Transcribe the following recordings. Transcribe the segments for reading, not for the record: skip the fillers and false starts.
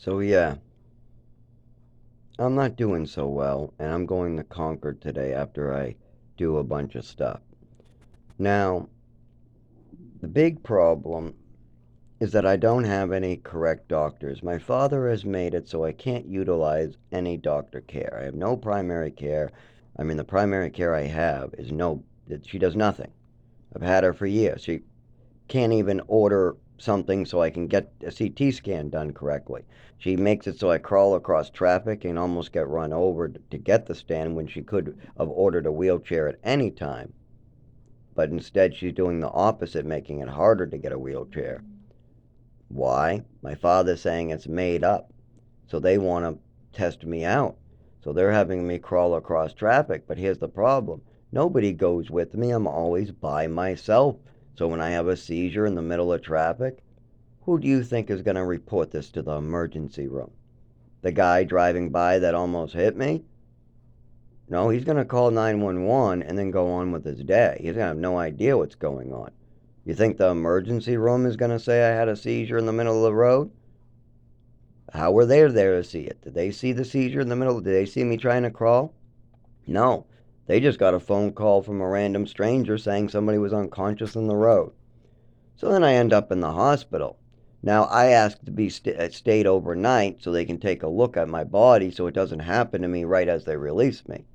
So yeah, I'm not doing so well, and I'm going to Concord today after I do a bunch of stuff. Now, the big problem is that I don't have any correct doctors. My father has made it so I can't utilize any doctor care. I have no primary care. I mean, the primary care I have is no, she does nothing. I've had her for years. She can't even order something so I can get a CT scan done correctly. She makes it so I crawl across traffic and almost get run over to get the stand when she could have ordered a wheelchair at any time. But instead, she's doing the opposite, making it harder to get a wheelchair. Why? My father's saying it's made up. So they want to test me out. So they're having me crawl across traffic. But here's the problem, nobody goes with me. I'm always by myself. So when I have a seizure in the middle of traffic, who do you think is going to report this to the emergency room? The guy driving by that almost hit me? No, he's going to call 911 and then go on with his day. He's going to have no idea what's going on. You think the emergency room is going to say I had a seizure in the middle of the road? How were they there to see it? Did they see the seizure in the middle? Did they see me trying to crawl? No. They just got a phone call from a random stranger saying somebody was unconscious in the road. So then I end up in the hospital. Now, I asked to be stayed overnight so they can take a look at my body so it doesn't happen to me right as they release me.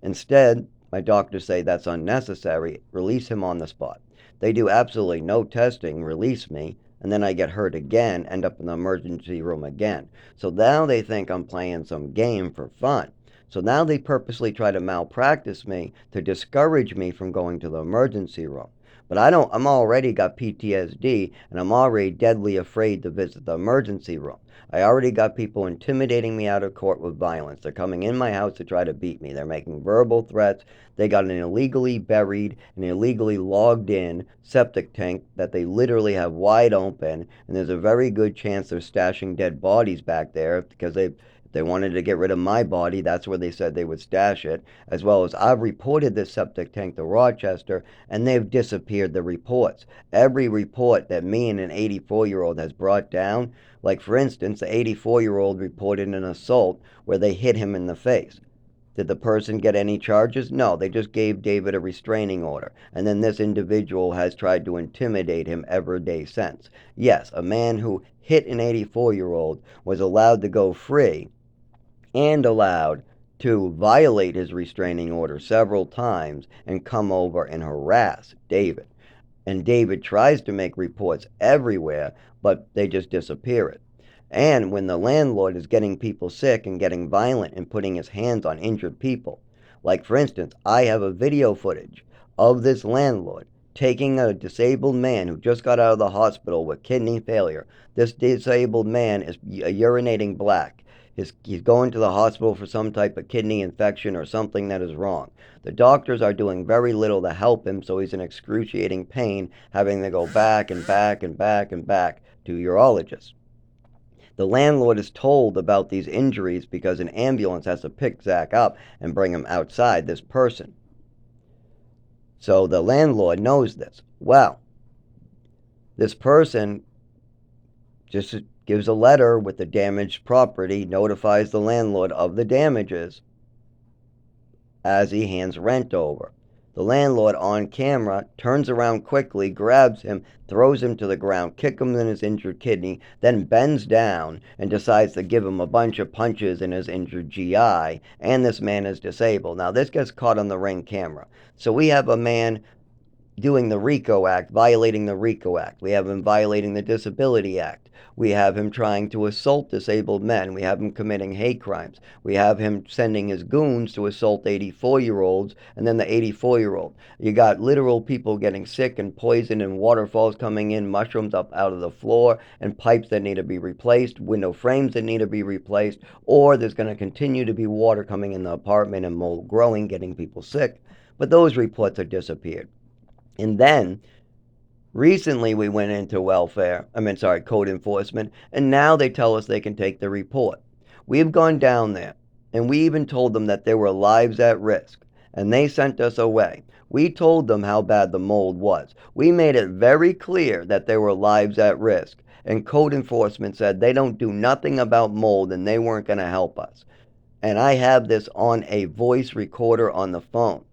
Instead, my doctors say that's unnecessary, release him on the spot. They do absolutely no testing, release me, and then I get hurt again, end up in the emergency room again. So now they think I'm playing some game for fun. So now they purposely try to malpractice me to discourage me from going to the emergency room. But I'm already got PTSD and I'm already deadly afraid to visit the emergency room. I already got people intimidating me out of court with violence. They're coming in my house to try to beat me. They're making verbal threats. They got an illegally buried and illegally logged in septic tank that they literally have wide open, and there's a very good chance they're stashing dead bodies back there because they wanted to get rid of my body, that's where they said they would stash it. As well as I've reported this septic tank to Rochester, and they've disappeared the reports. Every report that me and an 84-year-old has brought down, like for instance, the 84-year-old reported an assault where they hit him in the face. Did the person get any charges? No, they just gave David a restraining order. And then this individual has tried to intimidate him every day since. Yes, a man who hit an 84-year-old was allowed to go free and allowed to violate his restraining order several times and come over and harass David. And David tries to make reports everywhere, but they just disappear it. And when the landlord is getting people sick and getting violent and putting his hands on injured people, like for instance, I have a video footage of this landlord taking a disabled man who just got out of the hospital with kidney failure. This disabled man is urinating black. He's going to the hospital for some type of kidney infection or something that is wrong. The doctors are doing very little to help him, so he's in excruciating pain, having to go back and back and back and back to urologists. The landlord is told about these injuries because an ambulance has to pick Zach up and bring him outside this person. So the landlord knows this. Well, this person just gives a letter with the damaged property, notifies the landlord of the damages as he hands rent over. The landlord on camera turns around quickly, grabs him, throws him to the ground, kicks him in his injured kidney, then bends down and decides to give him a bunch of punches in his injured GI, and this man is disabled. Now, this gets caught on the Ring camera. So we have a man doing the RICO Act, violating the RICO Act. We have him violating the Disability Act. We have him trying to assault disabled men. We have him committing hate crimes. We have him sending his goons to assault 84-year-olds and then the 84-year-old. You got literal people getting sick and poisoned and waterfalls coming in, mushrooms up out of the floor, and pipes that need to be replaced, window frames that need to be replaced, or there's going to continue to be water coming in the apartment and mold growing, getting people sick. But those reports have disappeared. And then recently we went into code enforcement, and now they tell us they can take the report. We've gone down there, and we even told them that there were lives at risk, and they sent us away. We told them how bad the mold was. We made it very clear that there were lives at risk, and code enforcement said they don't do nothing about mold and they weren't going to help us. And I have this on a voice recorder on the phone.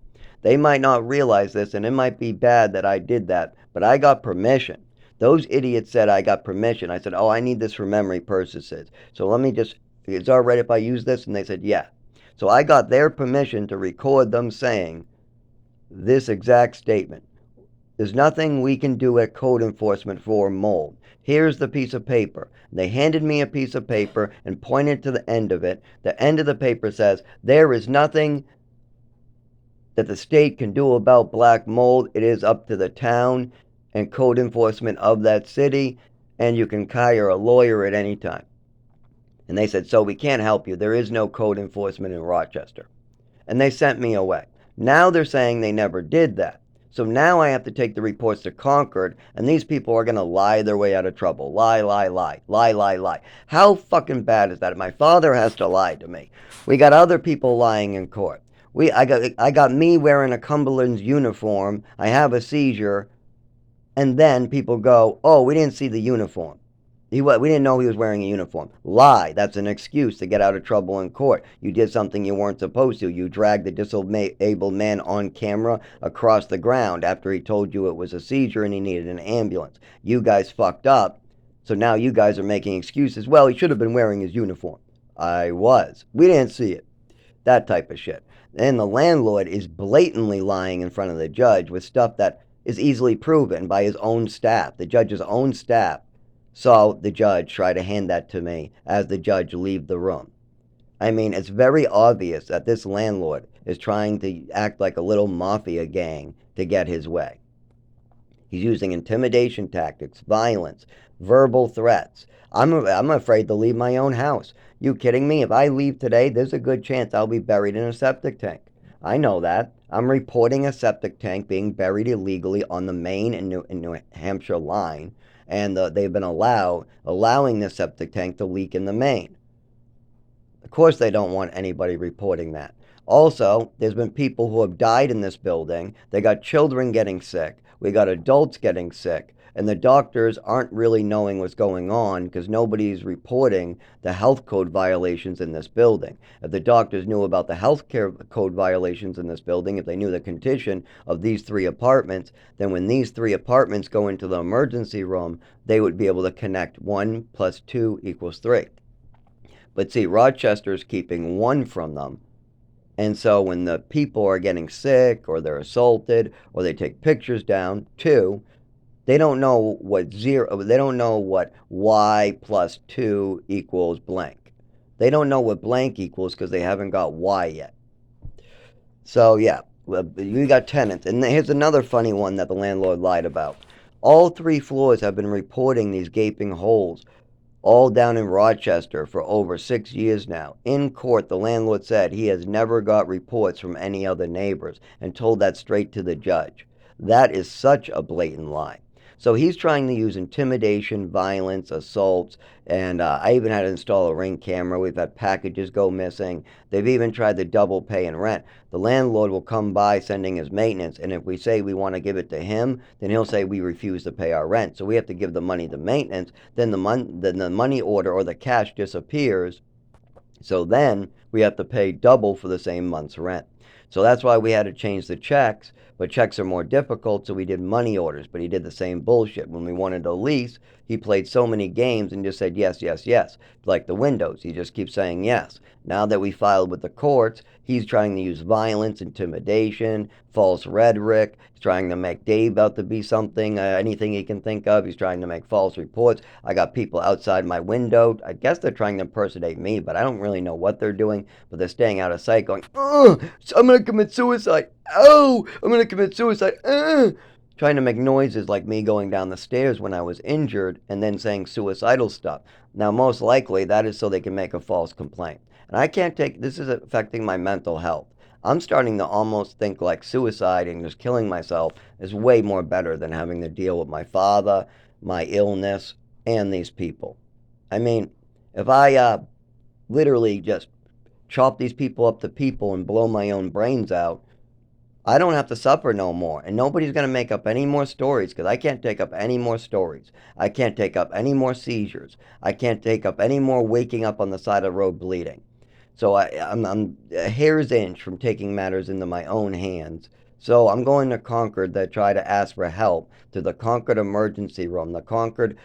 They might not realize this, and it might be bad that I did that, but I got permission. Those idiots said I got permission. I said, oh, I need this for memory purposes. So let me just, it's all right if I use this? And they said, yeah. So I got their permission to record them saying this exact statement. There's nothing we can do at code enforcement for mold. Here's the piece of paper. They handed me a piece of paper and pointed to the end of it. The end of the paper says, there is nothing that the state can do about black mold. It is up to the town and code enforcement of that city, and you can hire a lawyer at any time. And they said, so we can't help you. There is no code enforcement in Rochester. And they sent me away. Now they're saying they never did that. So now I have to take the reports to Concord, and these people are going to lie their way out of trouble. Lie, lie, lie. Lie, lie, lie. How fucking bad is that? My father has to lie to me. We got other people lying in court. I got me wearing a Cumberland's uniform. I have a seizure. And then people go, oh, we didn't see the uniform. We didn't know he was wearing a uniform. Lie. That's an excuse to get out of trouble in court. You did something you weren't supposed to. You dragged the disabled man on camera across the ground after he told you it was a seizure and he needed an ambulance. You guys fucked up, so now you guys are making excuses. Well, he should have been wearing his uniform. I was. We didn't see it. That type of shit. And the landlord is blatantly lying in front of the judge with stuff that is easily proven by his own staff. The judge's own staff saw the judge try to hand that to me as the judge leave the room. I mean, it's very obvious that this landlord is trying to act like a little mafia gang to get his way. He's using intimidation tactics, violence, verbal threats. I'm afraid to leave my own house. You kidding me? If I leave today, there's a good chance I'll be buried in a septic tank. I know that. I'm reporting a septic tank being buried illegally on the Maine and New Hampshire line, and they've been allowing the septic tank to leak in the Maine. Of course they don't want anybody reporting that. Also, there's been people who have died in this building. They got children getting sick. We got adults getting sick. And the doctors aren't really knowing what's going on because nobody's reporting the health code violations in this building. If the doctors knew about the health care code violations in this building, if they knew the condition of these 3 apartments, then when these 3 apartments go into the emergency room, they would be able to connect 1 + 2 = 3. But see, Rochester's keeping 1 from them. And so when the people are getting sick or they're assaulted or they take pictures down, 2, they don't know what y + 2 = blank. They don't know what blank equals because they haven't got y yet. So yeah, you got tenants. And here's another funny one that the landlord lied about. All 3 floors have been reporting these gaping holes all down in Rochester for over 6 years now. In court, the landlord said he has never got reports from any other neighbors and told that straight to the judge. That is such a blatant lie. So he's trying to use intimidation, violence, assaults, and I even had to install a Ring camera. We've had packages go missing. They've even tried to double pay and rent. The landlord will come by sending his maintenance, and if we say we want to give it to him, then he'll say we refuse to pay our rent. So we have to give the money to maintenance. Then the money order or the cash disappears. So then we have to pay double for the same month's rent. So that's why we had to change the checks, but checks are more difficult, so we did money orders, but he did the same bullshit. When we wanted a lease, he played so many games and just said yes, yes, yes. Like the windows, he just keeps saying yes. Now that we filed with the courts, he's trying to use violence, intimidation, false rhetoric. He's trying to make Dave out to be something, anything he can think of. He's trying to make false reports. I got people outside my window. I guess they're trying to impersonate me, but I don't really know what they're doing. But they're staying out of sight going, ugh, I'm going to commit suicide. Oh, I'm going to commit suicide. Ugh. Trying to make noises like me going down the stairs when I was injured and then saying suicidal stuff. Now, most likely, that is so they can make a false complaint. And I can't take, this is affecting my mental health. I'm starting to almost think like suicide and just killing myself is way more better than having to deal with my father, my illness, and these people. I mean, if I literally just chop these people up to people and blow my own brains out, I don't have to suffer no more. And nobody's going to make up any more stories because I can't take up any more stories. I can't take up any more seizures. I can't take up any more waking up on the side of the road bleeding. So I'm a hair's inch from taking matters into my own hands. So I'm going to Concord to try to ask for help to the Concord Emergency Room, the Concord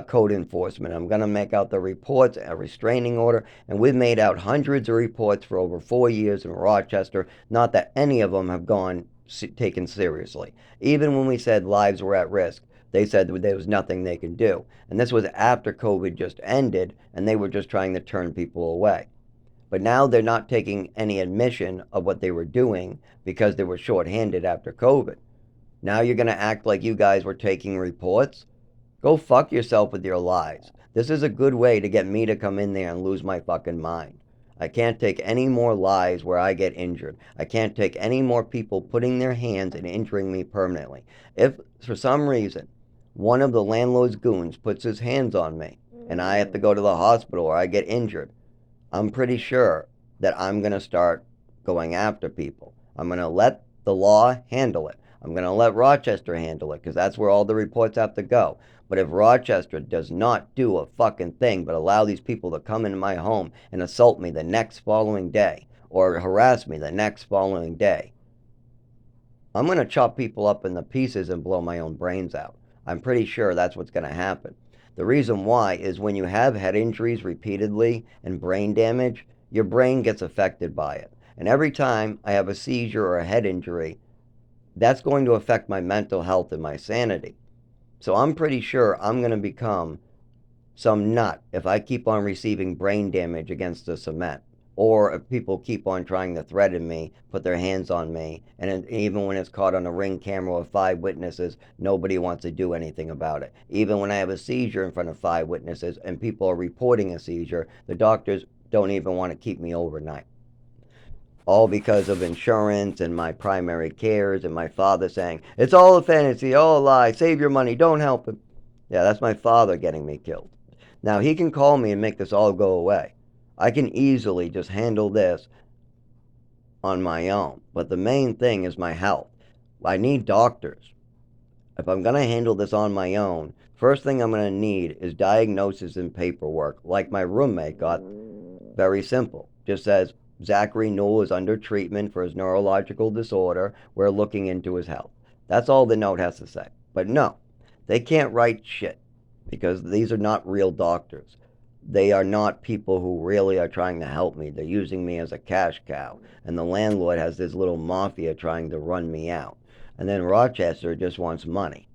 Code Enforcement. I'm going to make out the reports, a restraining order, and we've made out hundreds of reports for over 4 years in Rochester. Not that any of them have gone taken seriously. Even when we said lives were at risk, they said there was nothing they could do. And this was after COVID just ended, and they were just trying to turn people away. But now they're not taking any admission of what they were doing because they were shorthanded after COVID. Now you're going to act like you guys were taking reports? Go fuck yourself with your lies. This is a good way to get me to come in there and lose my fucking mind. I can't take any more lies where I get injured. I can't take any more people putting their hands and injuring me permanently. If, for some reason, one of the landlord's goons puts his hands on me and I have to go to the hospital or I get injured, I'm pretty sure that I'm going to start going after people. I'm going to let the law handle it. I'm going to let Rochester handle it because that's where all the reports have to go. But if Rochester does not do a fucking thing but allow these people to come into my home and assault me the next following day or harass me the next following day, I'm going to chop people up into pieces and blow my own brains out. I'm pretty sure that's what's going to happen. The reason why is when you have head injuries repeatedly and brain damage, your brain gets affected by it. And every time I have a seizure or a head injury, that's going to affect my mental health and my sanity. So I'm pretty sure I'm going to become some nut if I keep on receiving brain damage against the cement. Or if people keep on trying to threaten me, put their hands on me, and even when it's caught on a ring camera with 5 witnesses, nobody wants to do anything about it. Even when I have a seizure in front of 5 witnesses and people are reporting a seizure, the doctors don't even want to keep me overnight. All because of insurance and my primary cares and my father saying, it's all a fantasy, all a lie, save your money, don't help him. Yeah, that's my father getting me killed. Now, he can call me and make this all go away. I can easily just handle this on my own. But the main thing is my health. I need doctors. If I'm going to handle this on my own, first thing I'm going to need is diagnosis and paperwork, like my roommate got. Very simple. Just says, Zachary Newell is under treatment for his neurological disorder. We're looking into his health. That's all the note has to say. But no, they can't write shit because these are not real doctors. They are not people who really are trying to help me. They're using me as a cash cow. And the landlord has this little mafia trying to run me out. And then Rochester just wants money.